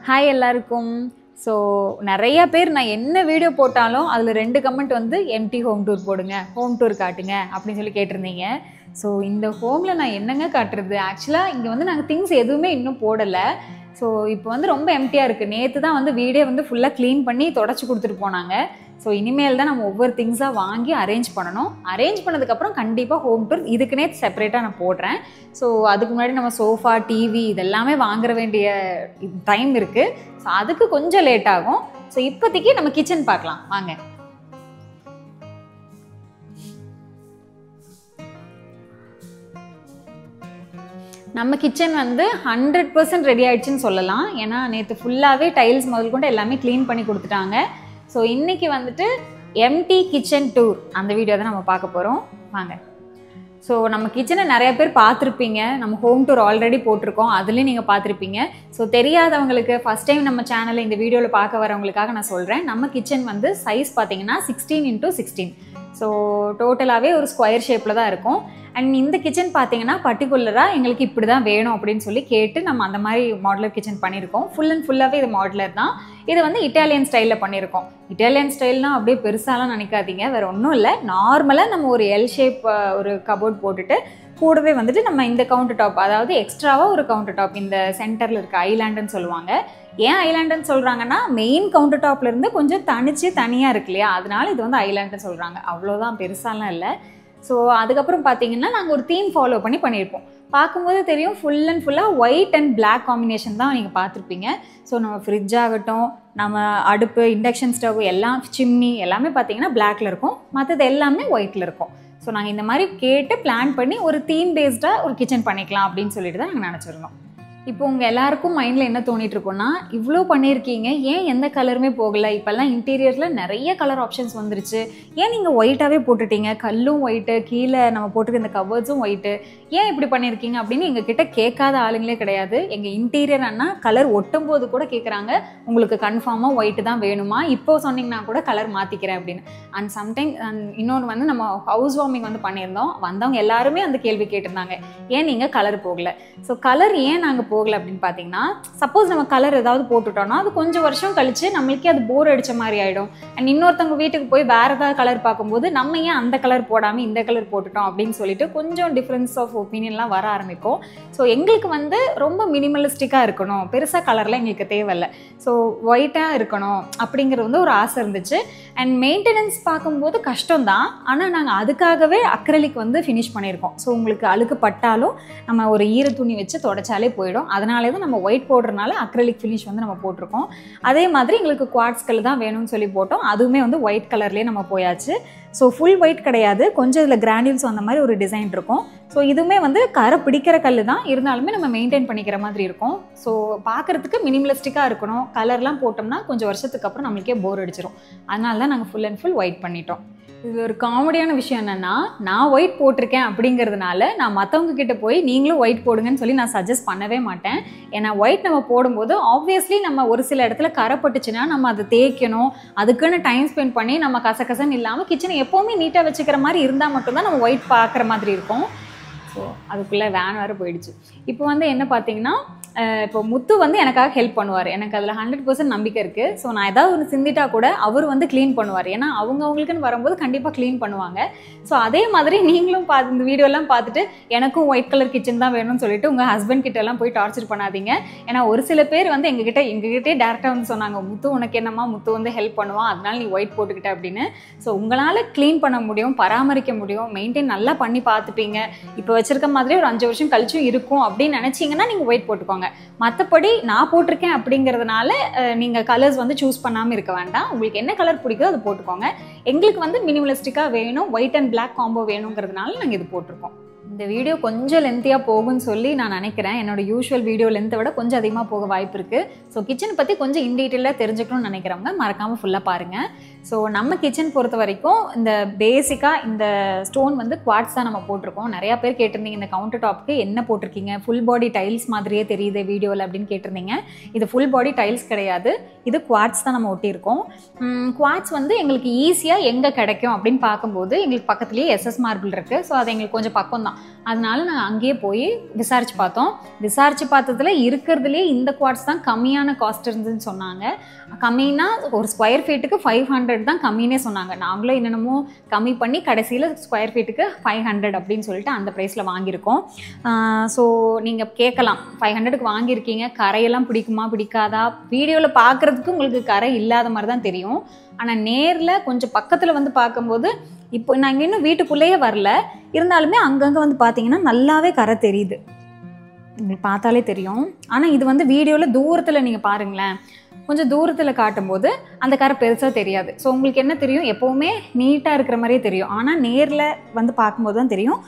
Hi எல்லாருக்கும். So நிறைய பேர் நான் என்ன வீடியோ போட்டாலும் அதில் 2 கமெண்ட் வந்து எம்டி ஹோம் டூர் போடுங்க, ஹோம் டூர் காட்டுங்க அப்படின்னு சொல்லி கேட்டிருந்தீங்க. ஸோ இந்த ஹோமில் நான் என்னங்க காட்டுறது? ஆக்சுவலாக இங்கே வந்து நாங்கள் திங்ஸ் எதுவுமே இன்னும் போடலை. ஸோ இப்போ வந்து ரொம்ப எம்டியாக இருக்குது. நேற்று தான் வந்து வீடே வந்து ஃபுல்லாக க்ளீன் பண்ணி தொடச்சி கொடுத்துட்டு போனாங்க. ஸோ இனிமேல் தான் நம்ம ஒவ்வொரு திங்ஸாக வாங்கி அரேஞ்ச் பண்ணணும். அரேஞ்ச் பண்ணதுக்கப்புறம் கண்டிப்பாக ஹோம் டூர் இதுக்குன்னே செப்பரேட்டாக நான் போடுறேன். ஸோ அதுக்கு முன்னாடி நம்ம சோஃபா, டிவி இதெல்லாமே வாங்குற வேண்டிய டைம் இருக்குது. ஸோ அதுக்கு கொஞ்சம் லேட் ஆகும். ஸோ இப்போதைக்கு நம்ம கிச்சன் பார்க்கலாம் வாங்க. நம்ம கிச்சன் வந்து 100% ரெடி ஆயிடுச்சுன்னு சொல்லலாம். ஏன்னா நேற்று ஃபுல்லாகவே டைல்ஸ் முதல் கொண்டு எல்லாமே க்ளீன் பண்ணி கொடுத்துட்டாங்க. ஸோ இன்றைக்கி வந்துட்டு எம்டி கிச்சன் டூர் அந்த வீடியோ தான் நம்ம பார்க்க போகிறோம் வாங்க. ஸோ நம்ம கிச்சனை நிறைய பேர் பார்த்துருப்பீங்க. நம்ம ஹோம் டூர் ஆல்ரெடி போட்டிருக்கோம், அதுலேயும் நீங்கள் பார்த்துருப்பீங்க. ஸோ தெரியாதவங்களுக்கு ஃபஸ்ட் டைம் நம்ம சேனலில் இந்த வீடியோவில் பார்க்க வரவங்களுக்காக நான் சொல்கிறேன். நம்ம கிச்சன் வந்து சைஸ் பார்த்தீங்கன்னா 16x16. ஸோ டோட்டலாகவே ஒரு ஸ்கொயர் ஷேப்பில் தான் இருக்கும். அண்ட் இந்த கிச்சன் பார்த்தீங்கன்னா பர்டிகுலராக எங்களுக்கு இப்படி தான் வேணும் அப்படின்னு சொல்லி கேட்டு நம்ம அந்த மாதிரி மாடலர் கிச்சன் பண்ணியிருக்கோம். ஃபுல் அண்ட் ஃபுல்லாகவே இது மாடலர் தான். இது வந்து இட்டாலியன் ஸ்டைலில் பண்ணியிருக்கோம். இட்டாலியன் ஸ்டைல்னால் அப்படியே பெருசாலாம் நினைக்காதீங்க, வேறு ஒன்றும் இல்லை. நார்மலாக நம்ம ஒரு எல் ஷேப் ஒரு கபோர்ட் போட்டுட்டு கூடவே வந்துட்டு நம்ம இந்த கவுண்டர் டாப், அதாவது எக்ஸ்ட்ராவாக ஒரு கவுண்டர் டாப் இந்த சென்டரில் இருக்க ஐலாண்டுன்னு சொல்லுவாங்க. ஏன் ஐலாண்டுன்னு சொல்கிறாங்கன்னா மெயின் கவுண்டர் டாப்லேருந்து கொஞ்சம் தனியாக இருக்கு இல்லையா, அதனால இது வந்து ஐலாண்டுன்னு சொல்கிறாங்க. அவ்வளோதான், பெருசாலாம் இல்லை. ஸோ அதுக்கப்புறம் பார்த்தீங்கன்னா நாங்கள் ஒரு தீம் ஃபாலோ பண்ணியிருப்போம். பார்க்கும்போது தெரியும் ஃபுல் அண்ட் ஃபுல்லாக ஒயிட் அண்ட் பிளாக் காம்பினேஷன் தான் நீங்கள் பார்த்துருப்பீங்க. ஸோ நம்ம ஃப்ரிட்ஜ் ஆகட்டும், நம்ம அடுப்பு, இண்டக்ஷன் ஸ்டவ் எல்லாம், சிம்னி எல்லாமே பார்த்தீங்கன்னா பிளாக்ல இருக்கும், மற்றது எல்லாமே ஒயிட்டில் இருக்கும். ஸோ நாங்கள் இந்த மாதிரி கேட்டு பிளான் பண்ணி ஒரு தீம் பேஸ்டாக ஒரு கிச்சன் பண்ணிக்கலாம் அப்படின்னு சொல்லிட்டு தான் நாங்கள் நினச்சிருந்தோம். இப்போ உங்கள் எல்லாருக்கும் மைண்டில் என்ன தோணிட்டு இருக்கோன்னா, இவ்வளோ பண்ணியிருக்கீங்க, ஏன் எந்த கலருமே போகலை? இப்போல்லாம் இன்டீரியரில் நிறைய கலர் ஆப்ஷன்ஸ் வந்துருச்சு, ஏன் நீங்கள் ஒயிட்டாகவே போட்டுட்டீங்க? கல்லும் ஒயிட்டு, கீழே நம்ம போட்டுருக்க இந்த கவர்ஸும் ஒயிட்டு, ஏன் இப்படி பண்ணியிருக்கீங்க அப்படின்னு எங்கள் கிட்ட கேட்காத ஆளுங்களே கிடையாது. எங்கள் இன்டீரியர் அண்ணா கலர் ஒட்டும் போது கூட கேட்குறாங்க, உங்களுக்கு கன்ஃபார்மாக ஒயிட்டு தான் வேணுமா? இப்போ சொன்னீங்கன்னா கூட கலர் மாற்றிக்கிறேன் அப்படின்னு. அண்ட் சம்டைம் இன்னொன்று வந்து நம்ம ஹவுஸ் வார்மிங் வந்து பண்ணியிருந்தோம், வந்தவங்க எல்லாருமே அந்த கேள்வி கேட்டிருந்தாங்க, ஏன் நீங்கள் கலர் போகலை? ஸோ கலர் ஏன் நாங்கள் போகலை அப்படின்னு பார்த்தீங்கன்னா, சப்போஸ் நம்ம கலர் ஏதாவது போட்டுட்டோம்னா அது கொஞ்சம் வருஷம் கழிச்சு நம்மளுக்கே அது போர் அடித்த மாதிரி ஆகிடும். அண்ட் இன்னொருத்தவங்க வீட்டுக்கு போய் வேறு ஏதாவது கலர் பார்க்கும்போது நம்ம ஏன் அந்த கலர் போடாமல் இந்த கலர் போட்டுட்டோம் அப்படின்னு சொல்லிட்டு கொஞ்சம் டிஃப்ரென்ஸ் ஆஃப் ஒப்பீனியன்லாம் வர ஆரம்பிக்கும். ஸோ எங்களுக்கு வந்து ரொம்ப மினிமலிஸ்டிக்காக இருக்கணும், பெருசாக கலர்லாம் எங்களுக்கு தேவையில்லை, ஸோ ஒயிட்டாக இருக்கணும் அப்படிங்கிறது வந்து ஒரு ஆசை இருந்துச்சு. அண்ட் மெயின்டெனன்ஸ் பார்க்கும்போது கஷ்டம்தான், ஆனால் நாங்கள் அதுக்காகவே அக்ரலிக் வந்து ஃபினிஷ் பண்ணியிருக்கோம். ஸோ உங்களுக்கு அழுக்கு பட்டாலும் நம்ம ஒரு ஈர துணி வச்சு தொடச்சாலே போயிடும். அதனாலே தான் நம்ம ஒயிட் போடுறதுனால அக்ரலிக் ஃபினிஷ் வந்து நம்ம போட்டிருக்கோம். அதே மாதிரி எங்களுக்கு குவார்ட்ஸ் கலர் தான் வேணும்னு சொல்லி போட்டோம், அதுவுமே வந்து ஒயிட் கலர்லேயே நம்ம போயாச்சு. ஸோ ஃபுல் ஒயிட் கிடையாது, கொஞ்சம் இதில் கிரானியூல்ஸ் அந்த மாதிரி ஒரு டிசைன் இருக்கும். ஸோ இதுவுமே வந்து கரை பிடிக்கிற கல் தான், இருந்தாலுமே நம்ம மெயின்டைன் பண்ணிக்கிற மாதிரி இருக்கும். ஸோ பார்க்குறதுக்கு மினிமலிஸ்டிக்காக இருக்கணும். கலர்லாம் போட்டோம்னா கொஞ்சம் வருஷத்துக்கு அப்புறம் நம்மளுக்கே போர் அடிச்சிடும். அதனால தான் நாங்கள் ஃபுல் அண்ட் ஃபுல் ஒயிட் பண்ணிட்டோம். இது ஒரு காமெடியான விஷயம் என்னென்னா, நான் ஒயிட் போட்டிருக்கேன் அப்படிங்கிறதுனால நான் மற்றவங்க கிட்ட போய் நீங்களும் ஒயிட் போடுங்கன்னு சொல்லி நான் சஜஸ்ட் பண்ணவே மாட்டேன். ஏன்னா ஒயிட் நம்ம போடும்போது ஆப்வியஸ்லி நம்ம ஒரு சில இடத்துல கரைப்பட்டுச்சுன்னா நம்ம அதை தேய்க்கணும், அதுக்குன்னு டைம் ஸ்பெண்ட் பண்ணி நம்ம கசகசன்னு இல்லாமல் கிச்சனை எப்போவுமே நீட்டாக வச்சுக்கிற மாதிரி இருந்தால் மட்டும்தான் நம்ம ஒயிட் பார்க்குற மாதிரி இருக்கும். ஸோ அதுக்குள்ளே வேன் வேறு போயிடுச்சு. இப்போ வந்து என்ன பார்த்தீங்கன்னா, இப்போ முத்து வந்து எனக்காக ஹெல்ப் பண்ணுவார், எனக்கு அதில் 100% நம்பிக்கை இருக்குது. ஸோ நான் ஏதாவது ஒன்று சிந்திட்டா கூட அவர் வந்து க்ளீன் பண்ணுவார், ஏன்னா அவங்களுக்குன்னு வரும்போது கண்டிப்பாக க்ளீன் பண்ணுவாங்க. ஸோ அதே மாதிரி நீங்களும் இந்த வீடியோலாம் பார்த்துட்டு எனக்கும் ஒயிட் கலர் கிச்சன் தான் வேணும்னு சொல்லிட்டு உங்கள் ஹஸ்பண்ட் கிட்டலாம் போய் டார்ச்சர் பண்ணாதீங்க. ஏன்னா ஒரு சில பேர் வந்து எங்ககிட்டே டேரெக்டாக வந்து சொன்னாங்க, முத்து உனக்கு என்னம்மா, முத்து வந்து ஹெல்ப் பண்ணுவான், அதனால நீ ஒயிட் போட்டுக்கிட்ட அப்படின்னு. ஸோ உங்களால் க்ளீன் பண்ண முடியும், பராமரிக்க முடியும், மெயின்டைன் நல்லா பண்ணி பார்த்துப்பீங்க, இப்போ வச்சிருக்க மாதிரி ஒரு 5 வருஷம் கழிச்சும் இருக்கும் அப்படின்னு நினச்சிங்கன்னா நீங்கள் ஒயிட் போட்டுக்கோங்க. மற்றபடி நான் போட்டிருக்கேன் அப்படிங்கிறதுனால நீங்கள் கலர்ஸ் வந்து சூஸ் பண்ணாமல் இருக்க வேண்டாம். உங்களுக்கு என்ன கலர் பிடிக்குதோ அதை போட்டுக்கோங்க. எங்களுக்கு வந்து மினிமலிஸ்டிக்காக வேணும், ஒயிட் அண்ட் பிளாக் காம்போ வேணுங்கிறதுனால நாங்கள் இது போட்டிருக்கோம். இந்த வீடியோ கொஞ்சம் லென்த்தியாக போகும்னு சொல்லி நான் நினைக்கிறேன். என்னோட யூஷுவல் வீடியோ லென்த்தை விட கொஞ்சம் அதிகமாக போக வாய்ப்பு இருக்குது. ஸோ கிச்சனை பற்றி கொஞ்சம் இன்டீட்டெயிலாக தெரிஞ்சுக்கணும்னு நினைக்கிறவங்க மறக்காமல் ஃபுல்லாக பாருங்கள். ஸோ நம்ம கிச்சன் பொறுத்த வரைக்கும் இந்த பேசிக்காக இந்த ஸ்டோன் வந்து குவார்ட்ஸ் தான் நம்ம போட்டிருக்கோம். நிறையா பேர் கேட்டிருந்தீங்க இந்த கவுண்டர் டாப்புக்கு என்ன போட்டிருக்கீங்க, ஃபுல் பாடி டைல்ஸ் மாதிரியே தெரியுது வீடியோவில் அப்படின்னு கேட்டிருந்தீங்க. இது ஃபுல் பாடி டைல்ஸ் கிடையாது, இது குவார்ட்ஸ் தான் நம்ம ஒட்டியிருக்கோம். குவார்ட்ஸ் வந்து எங்களுக்கு ஈஸியாக எங்கே கிடைக்கும் அப்படின்னு பார்க்கும்போது எங்களுக்கு பக்கத்துலேயே எஸ்எஸ் மார்பிள் இருக்குது. ஸோ அது எங்களுக்கு கொஞ்சம் பக்கம் தான். அதனால நாங்கள் அங்கேயே போய் விசாரிச்சு பார்த்தோம். விசாரிச்சு பார்த்ததுல இருக்கிறதுலே இந்த குவார்ட்ஸ் தான் கம்மியான காஸ்ட் இருந்துன்னு சொன்னாங்க. கம்மின்னா ஒரு ஸ்கொயர் ஃபீட்டுக்கு 500 தான் கம்மின்னே சொன்னாங்க. நாங்களும் என்னென்னமோ கம்மி பண்ணி கடைசியில் ஸ்கொயர் ஃபீட்டுக்கு 500 அப்படின்னு சொல்லிட்டு அந்த ப்ரைஸில் வாங்கியிருக்கோம். ஸோ நீங்கள் கேட்கலாம், 500க்கு வாங்கியிருக்கீங்க, கரையெல்லாம் பிடிக்குமா பிடிக்காதா? வீடியோவில் பார்க்குறதுக்கு உங்களுக்கு கரை இல்லாத மாதிரி தான் தெரியும். ஆனால் நேரில் கொஞ்சம் பக்கத்தில் வந்து பார்க்கும்போது, இப்போ நாங்கள் இன்னும் வீட்டுக்குள்ளேயே வரல, இருந்தாலுமே அங்கங்கே வந்து பார்த்தீங்கன்னா நல்லாவே கரை தெரியுது, உங்களுக்கு பார்த்தாலே தெரியும். ஆனால் இது வந்து வீடியோவில் தூரத்தில் நீங்கள் பாருங்களேன், கொஞ்சம் தூரத்தில் காட்டும்போது அந்த கரை பெருசாக தெரியாது. ஸோ உங்களுக்கு என்ன தெரியும், எப்போவுமே நீட்டாக இருக்கிற மாதிரியே தெரியும். ஆனால் நேரில் வந்து பார்க்கும்போது தான் தெரியும்,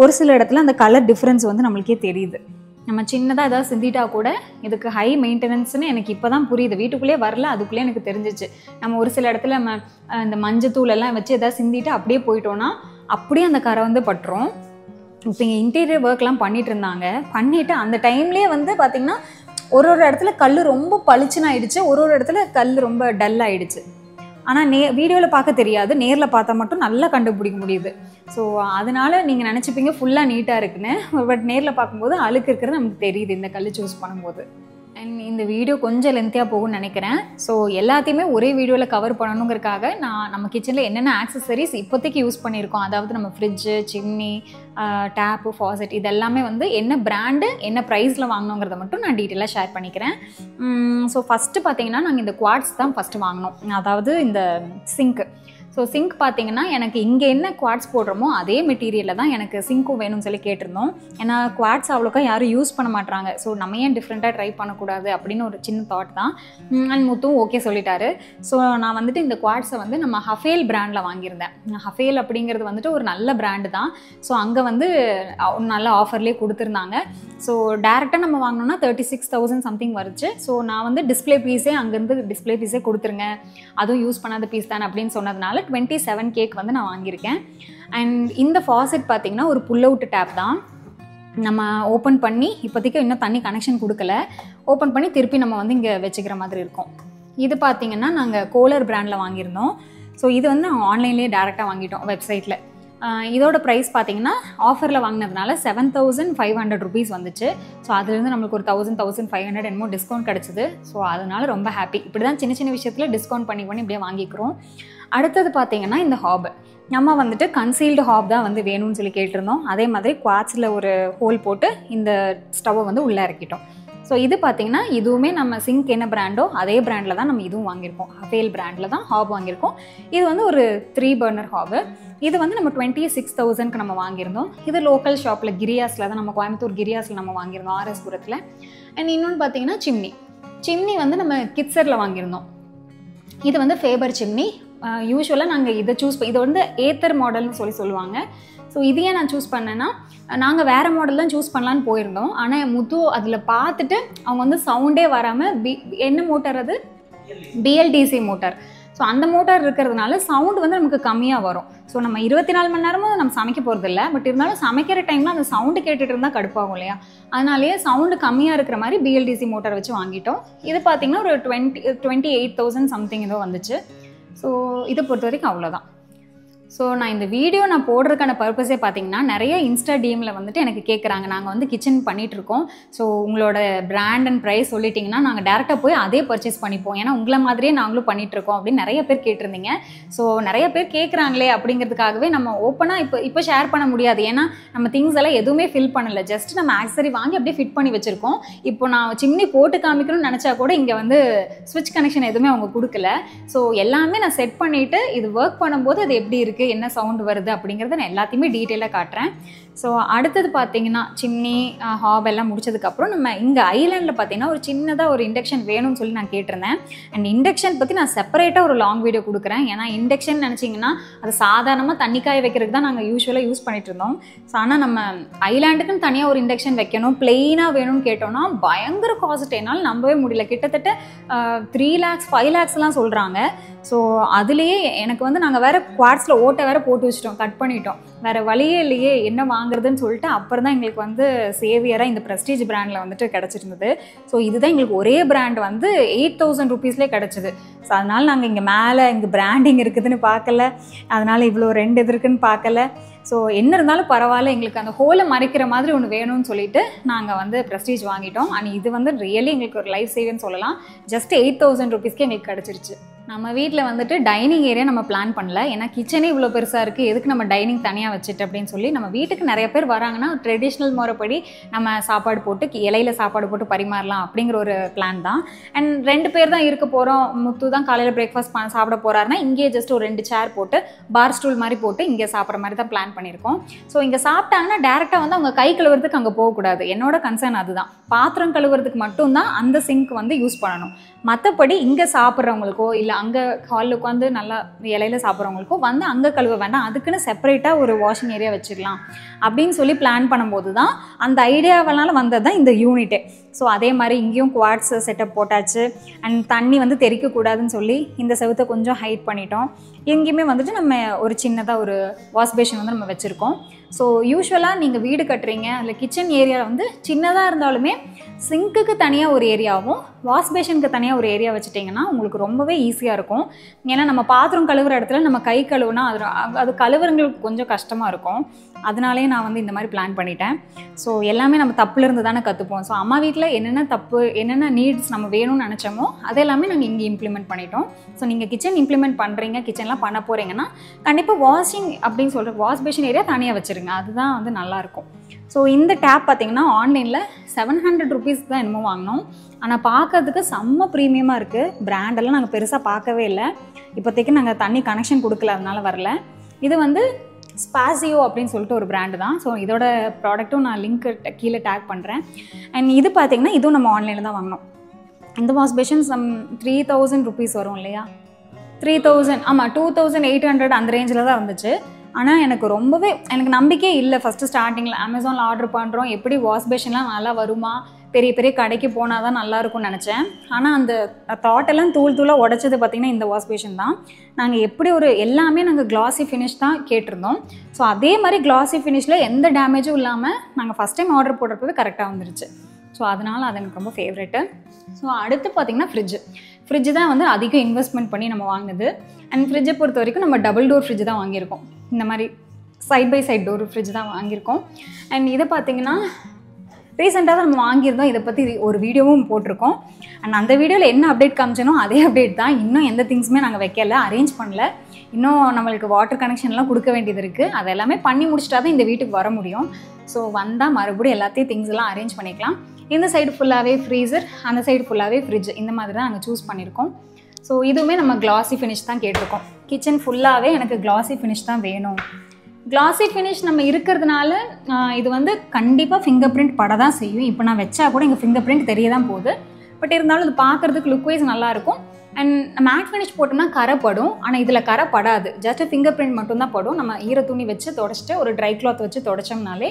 ஒரு சில இடத்துல அந்த கலர் டிஃப்ரென்ஸ் வந்து நம்மளுக்கே தெரியுது. நம்ம சின்னதாக ஏதாவது சிந்திட்டா கூட இதுக்கு ஹை மெயின்டெனன்ஸ்னு எனக்கு இப்போ தான் புரியுது. வீட்டுக்குள்ளேயே வரல, அதுக்குள்ளேயே எனக்கு தெரிஞ்சிச்சு. நம்ம ஒரு சில இடத்துல நம்ம இந்த மஞ்சத்தூள் எல்லாம் வச்சு எதாவது சிந்திட்டு அப்படியே போயிட்டோன்னா அப்படியே அந்த கரை வந்து பட்டுரும். இப்போ இங்கே இன்டீரியர் ஒர்க்லாம் பண்ணிட்டு இருந்தாங்க. பண்ணிவிட்டு அந்த டைம்லேயே வந்து பார்த்திங்கன்னா ஒரு இடத்துல கல் ரொம்ப பளிச்சுன்னு ஆயிடுச்சு, ஒரு இடத்துல கல் ரொம்ப டல் ஆகிடுச்சு. ஆனால் வீடியோவில் பார்க்க தெரியாது, நேரில் பார்த்தா மட்டும் நல்லா கண்டுபிடிக்க முடியுது. ஸோ அதனால் நீங்கள் நினச்சிப்பீங்க ஃபுல்லாக நீட்டாக இருக்குன்னு, பட் நேரில் பார்க்கும்போது அழுக்கு இருக்கிறது நமக்கு தெரியுது இந்த கல் சூஸ் பண்ணும்போது. அண்ட் இந்த வீடியோ கொஞ்சம் லென்த்தியாக போகும்னு நினைக்கிறேன். ஸோ எல்லாத்தையுமே ஒரே வீடியோவில் கவர் பண்ணணுங்கிறதுக்காக நம்ம கிச்சனில் என்னென்ன ஆக்சசரிஸ் இப்போதைக்கு யூஸ் பண்ணியிருக்கோம், அதாவது நம்ம ஃப்ரிட்ஜு, சிம்னி, டேப்பு, ஃபாசெட், இதெல்லாமே வந்து என்ன பிராண்டு என்ன ப்ரைஸில் வாங்கினோங்கிறத மட்டும் நான் டீட்டெயிலாக ஷேர் பண்ணிக்கிறேன். ஸோ ஃபஸ்ட்டு பார்த்தீங்கன்னா நாங்கள் இந்த குவார்ட்ஸ் தான் ஃபஸ்ட்டு வாங்கினோம், அதாவது இந்த சிங்க்கு. ஸோ சிங்க் பார்த்தீங்கன்னா எனக்கு இங்கே என்ன குவார்ட்ஸ் போடுறோமோ அதே மெட்டீரியலில் தான் எனக்கு சிங்க்கும் வேணும்னு சொல்லி கேட்டிருந்தோம். ஏன்னா குவார்ட்ஸ் அவ்வளோக்கா யாரும் யூஸ் பண்ண மாட்டாங்க. ஸோ நம்ம ஏன் டிஃப்ரெண்ட்டாக ட்ரை பண்ணக்கூடாது அப்படின்னு ஒரு சின்ன தாட் தான். அண்ட் முத்தும் ஓகே சொல்லிட்டாரு. ஸோ நான் வந்துட்டு இந்த குவார்ட்ஸை வந்து நம்ம ஹஃபேல் பிராண்டில் வாங்கியிருந்தேன். ஹஃபேல் அப்படிங்கிறது வந்துட்டு ஒரு நல்ல பிராண்டு தான். ஸோ அங்கே வந்து நல்ல ஆஃபர்லேயே கொடுத்துருந்தாங்க. ஸோ டேரெக்டாக நம்ம வாங்கினோன்னா 36,000 சம்திங் வருச்சு. ஸோ நான் வந்து டிஸ்பிளே பீஸே அங்கேருந்து டிஸ்பிளே பீஸே கொடுத்துருங்க, அதுவும் யூஸ் பண்ணாத பீஸ் தானே அப்படின்னு சொன்னதுனால 27K வந்து நான் வாங்கியிருக்கேன். அண்ட் இந்த ஃபாசெட் பார்த்தீங்கன்னா ஒரு புல் அவுட் டேப் தான். நம்ம ஓப்பன் பண்ணி இப்போதைக்கு இன்னும் தண்ணி கனெக்ஷன் கொடுக்கல, ஓப்பன் பண்ணி திருப்பி நம்ம வந்து இங்கே வச்சுக்கிற மாதிரி இருக்கும். இது பார்த்தீங்கன்னா நாங்கள் கோலர் பிராண்டில் வாங்கியிருந்தோம். ஸோ இது வந்து நாங்கள் ஆன்லைன்லேயே டேரெக்டாக வாங்கிட்டோம் வெப்சைட்டில். இதோட ப்ரைஸ் பார்த்தீங்கன்னா ஆஃபரில் வாங்கினதுனால 7,500 ருபீஸ் வந்துச்சு. ஸோ அதுலேருந்து நம்மளுக்கு ஒரு 1,500 என்னமோ டிஸ்கவுண்ட் கிடச்சிது. ஸோ அதனால ரொம்ப ஹாப்பி. இப்படி தான் சின்ன சின்ன விஷயத்தில் டிஸ்கவுண்ட் பண்ணி இப்படியே வாங்கிக்கிறோம். அடுத்தது பார்த்தீங்கன்னா இந்த ஹாப், நம்ம வந்துட்டு கன்சீல்டு ஹாப் தான் வந்து வேணும்னு சொல்லி கேட்டிருந்தோம். அதே மாதிரி குவார்ட்ஸில் ஒரு ஹோல் போட்டு இந்த ஸ்டவ்வை வந்து உள்ளே இறக்கிட்டோம். ஸோ இது பார்த்தீங்கன்னா இதுவுமே நம்ம சிங்க் என்ன பிராண்டோ அதே பிராண்டில் தான் நம்ம இதுவும் வாங்கியிருக்கோம். ஹஃபேல் பிராண்டில் தான் ஹாப் வாங்கியிருக்கோம். இது வந்து ஒரு 3 பர்னர் ஹாபு. இது வந்து நம்ம 26,000க்கு நம்ம வாங்கியிருந்தோம். இது லோக்கல் ஷாப்பில் கிரியாஸில் தான், நம்ம கோயம்புத்தூர் கிரியாஸில் நம்ம வாங்கியிருந்தோம், RS புரத்தில். அண்ட் இன்னொன்று பார்த்தீங்கன்னா சிம்னி வந்து நம்ம கிட்ஸரில் வாங்கியிருந்தோம். இது வந்து ஃபேபர் சிம்னி. யூஸ்வலாக நாங்கள் இதை இதை வந்து ஏத்தர் மாடல்னு சொல்லுவாங்க. ஸோ இதையே நான் சூஸ் பண்ணேன்னா, நாங்கள் வேறு மாடல் தான் சூஸ் பண்ணலான்னு போயிருந்தோம். ஆனால் முத்து அதில் பார்த்துட்டு அவங்க வந்து சவுண்டே வராமல் என்ன மோட்டார், அது BLDC மோட்டார். ஸோ அந்த மோட்டார் இருக்கிறதுனால சவுண்டு வந்து நமக்கு கம்மியாக வரும். ஸோ நம்ம 24 மணி நேரமும் நம்ம சமைக்க போகிறது இல்லை, பட் இருந்தாலும் சமைக்கிற டைமில் அந்த சவுண்டு கேட்டுட்டு இருந்தால் கடுப்பாகும் இல்லையா, அதனாலேயே சவுண்டு கம்மியாக இருக்கிற மாதிரி BLDC மோட்டார் வச்சு வாங்கிட்டோம். இது பார்த்திங்கன்னா ஒரு 28,000 சம்திங் ஏதோ வந்துச்சு. ஸோ இதை பொறுத்த வரைக்கும் அவ்வளோதான். ஸோ நான் இந்த வீடியோ போடுறதுக்கான பர்பஸே பார்த்தீங்கன்னா, நிறைய இன்ஸ்டா டிஎம்மில் வந்துட்டு எனக்கு கேட்குறாங்க, நாங்கள் வந்து கிச்சன் பண்ணிகிட்ருக்கோம், ஸோ உங்களோட பிராண்ட் அண்ட் ப்ரைஸ் சொல்லிட்டிங்கன்னா நாங்கள் டேரெக்டாக போய் அதே பர்ச்சேஸ் பண்ணிப்போம், ஏன்னா உங்களை மாதிரியே நாங்களும் பண்ணிகிட்ருக்கோம் அப்படின்னு நிறைய பேர் கேட்டிருந்தீங்க. ஸோ நிறைய பேர் கேட்குறாங்களே அப்படிங்கிறதுக்காகவே நம்ம ஓப்பனாக இப்போ ஷேர் பண்ண முடியாது, ஏன்னா நம்ம திங்ஸ் எல்லாம் எதுவுமே ஃபில் பண்ணலை, ஜஸ்ட் நம்ம ஆக்சரி வாங்கி அப்படியே ஃபிட் பண்ணி வச்சுருக்கோம். இப்போ நான் சிம்னி போட்டு காமிக்கணும்னு நினச்சா கூட இங்கே வந்து ஸ்விட்ச் கனெக்ஷன் எதுவுமே அவங்க கொடுக்கல. ஸோ எல்லாமே நான் செட் பண்ணிவிட்டு இது ஒர்க் பண்ணும்போது அது எப்படி இருக்குது, என்ன சவுண்ட் வருது அப்படிங்கிறத நான் எல்லாத்தையுமே டீட்டெயிலாக காட்டுறேன். ஸோ அடுத்தது பார்த்தீங்கன்னா சிம்னி ஹாப் எல்லாம் முடிச்சதுக்கப்புறம் நம்ம இங்கே ஐலாண்டில் பார்த்தீங்கன்னா ஒரு சின்னதாக ஒரு இண்டக்ஷன் வேணும்னு சொல்லி நான் கேட்டிருந்தேன். அண்ட் இண்டக்ஷன் பற்றி நான் செப்பரேட்டாக ஒரு லாங் வீடியோ கொடுக்குறேன். ஏன்னா இண்டக்ஷன் நினச்சிங்கன்னா அது சாதாரணமாக தண்ணி காய வைக்கிறதுக்கு தான் நாங்கள் யூஸ்வலாக யூஸ் பண்ணிட்டு இருந்தோம். ஸோ ஆனால் நம்ம ஐலாண்டுக்குன்னு தனியாக ஒரு இண்டக்ஷன் வைக்கணும், பிளெயினாக வேணும்னு கேட்டோம்னா பயங்கர காஸ்ட், என்னால் நம்பவே முடியல. கிட்டத்தட்ட 3 lakhs 5 lakhsலாம் சொல்கிறாங்க. ஸோ அதுலேயே எனக்கு வந்து நாங்கள் வேறு குவார்ட்ஸில் ஓட்டை வேறு போட்டு வச்சிட்டோம், கட் பண்ணிட்டோம். வேறு வழியே இல்லையே என்ன வாங்குறதுன்னு சொல்லிட்டு அப்புறம் தான் எங்களுக்கு வந்து சேவியராக இந்த ப்ரெஸ்டீஜ் பிராண்டில் வந்துட்டு கிடச்சிருந்தது. ஸோ இதுதான் எங்களுக்கு ஒரே பிராண்ட் வந்து 8000 ருபீஸ்லேயே கிடச்சிது. ஸோ அதனால் நாங்கள் இங்கே மேலே இங்கே பிராண்டிங் இருக்குதுன்னு பார்க்கல, அதனால் இவ்வளோ 2 இது இருக்குதுன்னு பார்க்கல. ஸோ என்ன இருந்தாலும் பரவாயில்ல, எங்களுக்கு அந்த ஹோலை மறைக்கிற மாதிரி ஒன்று வேணும்னு சொல்லிட்டு நாங்கள் வந்து ப்ரெஸ்டீஜ் வாங்கிட்டோம். அண்ட் இது வந்து ரியலி எங்களுக்கு ஒரு லைஃப் சேவிங்னு சொல்லலாம். ஜஸ்ட் 8000 ருபீஸ்க்கு எங்களுக்கு கிடச்சிருச்சு. நம்ம வீட்டில் வந்துட்டு டைனிங் ஏரியா நம்ம பிளான் பண்ணல, ஏன்னா கிச்சனே இவ்வளோ பெருசாக இருக்குது, எதுக்கு நம்ம டைனிங் தனியாக வச்சுட்டு அப்படின்னு சொல்லி நம்ம வீட்டுக்கு நிறைய பேர் வராங்கன்னா ட்ரெடிஷ்னல் முறைப்படி நம்ம சாப்பாடு போட்டு இலையில சாப்பாடு போட்டு பரிமாறலாம் அப்படிங்கிற ஒரு பிளான் தான். அண்ட் 2 பேர் தான் இருக்க போகிறோம், முத்து தான் காலையில் பிரேக்ஃபாஸ்ட் சாப்பிட போகிறாருன்னா இங்கேயே ஜஸ்ட் ஒரு 2 சேர் போட்டு பார் ஸ்டூல் மாதிரி போட்டு இங்கே சாப்பிட்ற மாதிரி தான் பிளான் பண்ணியிருக்கோம். ஸோ இங்கே சாப்பிட்டாங்கன்னா டேரெக்டாக வந்து அவங்க கை கழுவுறதுக்கு அங்கே போகக்கூடாது. என்னோட கன்சர்ன் அதுதான். பாத்திரம் கழுவுறதுக்கு மட்டும்தான் அந்த சிங்க் வந்து யூஸ் பண்ணணும். மற்றபடி இங்கே சாப்பிட்றவங்களுக்கோ இல்லை அங்கே ஹாலில் உட்காந்து நல்லா இலையில சாப்பிட்றவங்களுக்கோ வந்து அங்கே கழுவ வேண்டாம், அதுக்குன்னு செப்பரேட்டாக ஒரு வாஷிங் ஏரியா வச்சுக்கலாம் அப்படின்னு சொல்லி பிளான் பண்ணும்போது தான் அந்த ஐடியாவனால வந்தது தான் இந்த யூனிட்டே. ஸோ அதே மாதிரி இங்கேயும் குவாட்ஸ் செட்டப் போட்டாச்சு. அண்ட் தண்ணி வந்து தெறிக்கக்கூடாதுன்னு சொல்லி இந்த செவத்தை கொஞ்சம் ஹைட் பண்ணிட்டோம். எங்கேயுமே வந்துட்டு நம்ம ஒரு சின்னதாக ஒரு வாஷ் பேஷன் வந்து நம்ம வச்சுருக்கோம். ஸோ யூஸ்வலாக நீங்கள் வீடு கட்டுறீங்க, அதில் கிச்சன் ஏரியாவில் வந்து சின்னதாக இருந்தாலுமே சிங்க்குக்கு தனியாக ஒரு ஏரியாவும் வாஷ் பேஷனுக்கு தனியாக ஒரு ஏரியா வச்சுட்டிங்கன்னா உங்களுக்கு ரொம்பவே ஈஸியாக இருக்கும். ஏன்னா நம்ம பாத்திரம் கழுவுற இடத்துல நம்ம கை கழுவுனா அது கழுவுறங்களுக்கு கொஞ்சம் கஷ்டமாக இருக்கும். அதனாலே நான் வந்து இந்த மாதிரி பிளான் பண்ணிட்டேன். ஸோ எல்லாமே நம்ம தப்புலேருந்து தானே கற்றுப்போம். ஸோ அம்மா வீட்டில் என்னென்ன தப்பு என்னென்ன நீட்ஸ் நம்ம வேணும்னு நினச்சோமோ அது எல்லாமே நாங்கள் இங்கே இம்ப்ளிமெண்ட் பண்ணிட்டோம். ஸோ நீங்கள் கிச்சன் இம்ப்ளிமெண்ட் பண்ணுறீங்க, கிச்சன்லாம் பண்ண போகிறீங்கன்னா கண்டிப்பாக வாஷிங் அப்படின்னு சொல்கிற வாஷ் பேஷன் ஏரியா தனியாக வச்சுருங்க, அதுதான் வந்து நல்லாயிருக்கும். ஸோ இந்த டேப் பார்த்திங்கன்னா ஆன்லைனில் 700 ருபீஸ் தான் என்னமோ வாங்கினோம். ஆனால் பார்க்கறதுக்கு செம்ம ப்ரீமியமாக இருக்குது. பிராண்டெல்லாம் நாங்கள் பெருசாக பார்க்கவே இல்லை. இப்போதைக்கு நாங்கள் தண்ணி கனெக்ஷன் கொடுக்கல, அதனால வரல. இது வந்து ஸ்பாசியோ அப்படின்னு சொல்லிட்டு ஒரு பிராண்டு தான். ஸோ இதோட ப்ராடக்ட்டும் நான் லிங்க் கீழே டேக் பண்ணுறேன். அண்ட் இது பார்த்திங்கன்னா இதுவும் நம்ம ஆன்லைனில் தான் வாங்கினோம். இந்த வாஷ் பேஷன் 3000 ருபீஸ் வரும் இல்லையா, 3000 ஆமாம் 2800 அந்த ரேஞ்சில் தான் இருந்துச்சு. ஆனால் எனக்கு நம்பிக்கையே இல்லை. ஃபஸ்ட்டு ஸ்டார்டிங்கில் அமேசானில் ஆர்டர் பண்ணுறோம், எப்படி வாஷ் பேஷன்லாம் நல்லா வருமா, பெரிய பெரிய கடைக்கு போனால் தான் நல்லாயிருக்கும்னு நினச்சேன். ஆனால் அந்த தாட்டெல்லாம் தூளாக உடச்சது பார்த்திங்கன்னா இந்த வாஷ் பேஷன் தான். நாங்கள் எப்படி எல்லாமே நாங்கள் கிளாஸி ஃபினிஷ் தான் கேட்டிருந்தோம். ஸோ அதே மாதிரி கிளாஸி ஃபினிஷில் எந்த டேமேஜும் இல்லாமல் நாங்கள் ஃபஸ்ட் டைம் ஆர்டர் போடுறப்பவே கரெக்டாக வந்துருச்சு. ஸோ அதனால் அது எனக்கு ரொம்ப ஃபேவரெட்டு. ஸோ அடுத்து பார்த்திங்கன்னா ஃப்ரிட்ஜு தான் வந்து அதிகம் இன்வெஸ்ட்மெண்ட் பண்ணி நம்ம வாங்கினது. அண்ட் ஃப்ரிட்ஜை பொறுத்த வரைக்கும் நம்ம டபுள் டோர் ஃப்ரிட்ஜ் தான் வாங்கியிருக்கோம். இந்த மாதிரி side by side door fridge தான் வாங்கியிருக்கோம். அண்ட் இதை பார்த்திங்கன்னா ரீசெண்டாக தான் நம்ம வாங்கியிருந்தோம். இதை பற்றி ஒரு வீடியோவும் போட்டிருக்கோம். அண்ட் அந்த வீடியோவில் என்ன அப்டேட் காமிச்சனோ அதே அப்டேட் தான். இன்னும் எந்த திங்ஸுமே நாங்கள் வைக்கல, அரேஞ்ச் பண்ணல. இன்னும் நம்மளுக்கு வாட்டர் கனெக்ஷன்லாம் கொடுக்க வேண்டியது இருக்குது. அது எல்லாமே பண்ணி முடிச்சிட்டா தான் இந்த வீட்டுக்கு வர முடியும். ஸோ வந்தால் மறுபடியும் எல்லாத்தையும் திங்ஸ் எல்லாம் அரேஞ்ச் பண்ணிக்கலாம். இந்த சைடு ஃபுல்லாகவே ஃப்ரீசர், அந்த சைடு ஃபுல்லாகவே ஃப்ரிட்ஜ், இந்த மாதிரி தான் நாங்கள் சூஸ் பண்ணியிருக்கோம். ஸோ இதுவுமே நம்ம கிளாஸி ஃபினிஷ் தான் கேட்டிருக்கோம். கிச்சன் ஃபுல்லாகவே எனக்கு கிளாஸி ஃபினிஷ் தான் வேணும். கிளாஸி ஃபினிஷ் நம்ம இருக்கிறதுனால இது வந்து கண்டிப்பாக ஃபிங்கர் பிரிண்ட் பட தான் செய்யும். இப்போ நான் வச்சா கூட எங்கள் ஃபிங்கர் பிரிண்ட் தெரிய தான் போகுது. பட் இருந்தாலும் இது பார்க்குறதுக்கு லுக்வைஸ் நல்லாயிருக்கும். அண்ட் மேட் ஃபினிஷ் போட்டோம்னா கரை படும், ஆனால் இதில் கரை படாது. ஜஸ்ட் ஃபிங்கர் பிரிண்ட் மட்டும்தான் படும். நம்ம ஈர துணி வச்சு தொடச்சிட்டு ஒரு ட்ரை கிளாத் வச்சு தொடச்சோம்னாலே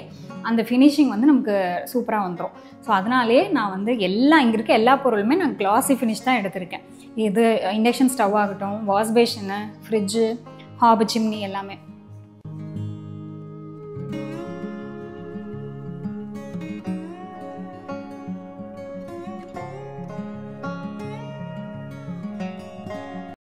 அந்த ஃபினிஷிங் வந்து நமக்கு சூப்பராக வந்துடும். ஸோ அதனாலே நான் வந்து இங்கே இருக்க எல்லா பொருளுமே நான் கிளாஸி ஃபினிஷ் தான் எடுத்திருக்கேன். இது இண்டக்ஷன் ஸ்டவ் ஆகட்டும், wash basin, fridge, hob, chimney எல்லாமே.